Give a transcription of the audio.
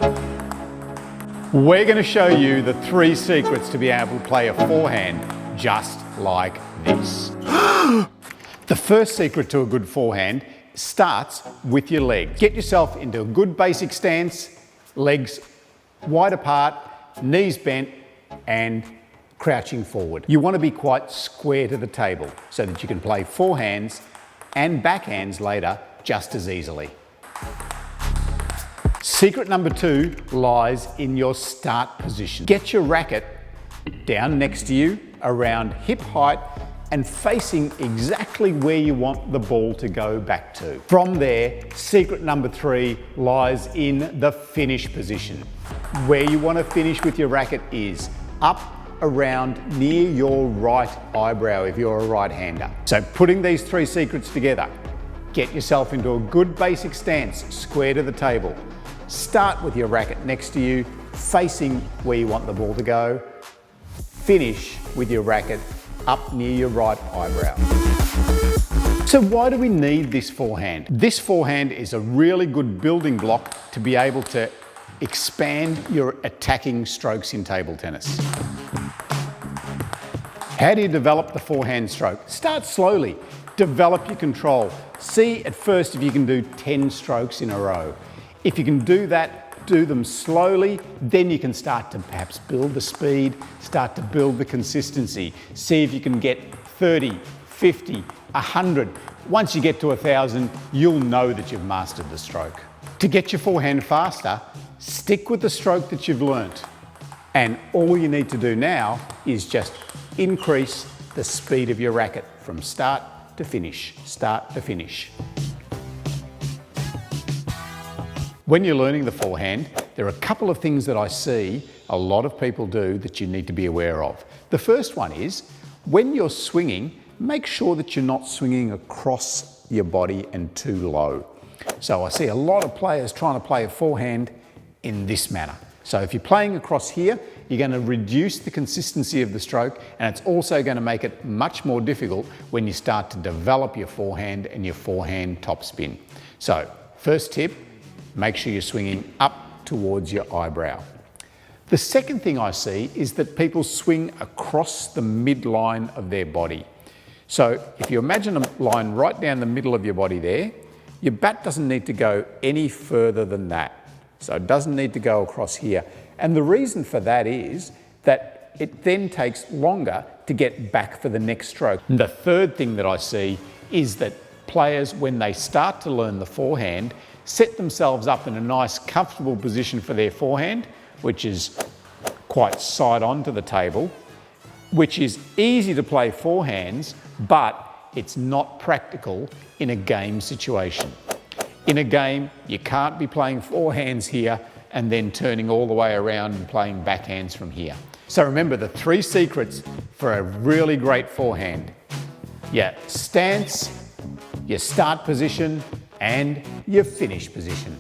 We're going to show you the 3 secrets to be able to play a forehand just like this. The first secret to a good forehand starts with your legs. Get yourself into a good basic stance, legs wide apart, knees bent and crouching forward. You want to be quite square to the table so that you can play forehands and backhands later just as easily. Secret number 2 lies in your start position. Get your racket down next to you, around hip height and facing exactly where you want the ball to go back to. From there, secret number 3 lies in the finish position. Where you want to finish with your racket is up around near your right eyebrow if you're a right-hander. So putting these 3 secrets together, get yourself into a good basic stance, square to the table. Start with your racket next to you, facing where you want the ball to go. Finish with your racket up near your right eyebrow. So why do we need this forehand? This forehand is a really good building block to be able to expand your attacking strokes in table tennis. How do you develop the forehand stroke? Start slowly, develop your control. See at first if you can do 10 strokes in a row. If you can do that, do them slowly, then you can start to perhaps build the speed, start to build the consistency. See if you can get 30, 50, 100. Once you get to 1,000, you'll know that you've mastered the stroke. To get your forehand faster, stick with the stroke that you've learnt. And all you need to do now is just increase the speed of your racket from start to finish, start to finish. When you're learning the forehand, there are a couple of things that I see a lot of people do that you need to be aware of. The first one is, when you're swinging, make sure that you're not swinging across your body and too low. So I see a lot of players trying to play a forehand in this manner. So if you're playing across here, you're going to reduce the consistency of the stroke, and it's also going to make it much more difficult when you start to develop your forehand and your forehand topspin. So first tip, make sure you're swinging up towards your eyebrow. The second thing I see is that people swing across the midline of their body. So if you imagine a line right down the middle of your body there, your bat doesn't need to go any further than that. So it doesn't need to go across here. And the reason for that is that it then takes longer to get back for the next stroke. And the third thing that I see is that players, when they start to learn the forehand, set themselves up in a nice comfortable position for their forehand, which is quite side on to the table, which is easy to play forehands, but it's not practical in a game situation. In a game, you can't be playing forehands here and then turning all the way around and playing backhands from here. So remember the 3 secrets for a really great forehand. Your stance, your start position, and your finish position.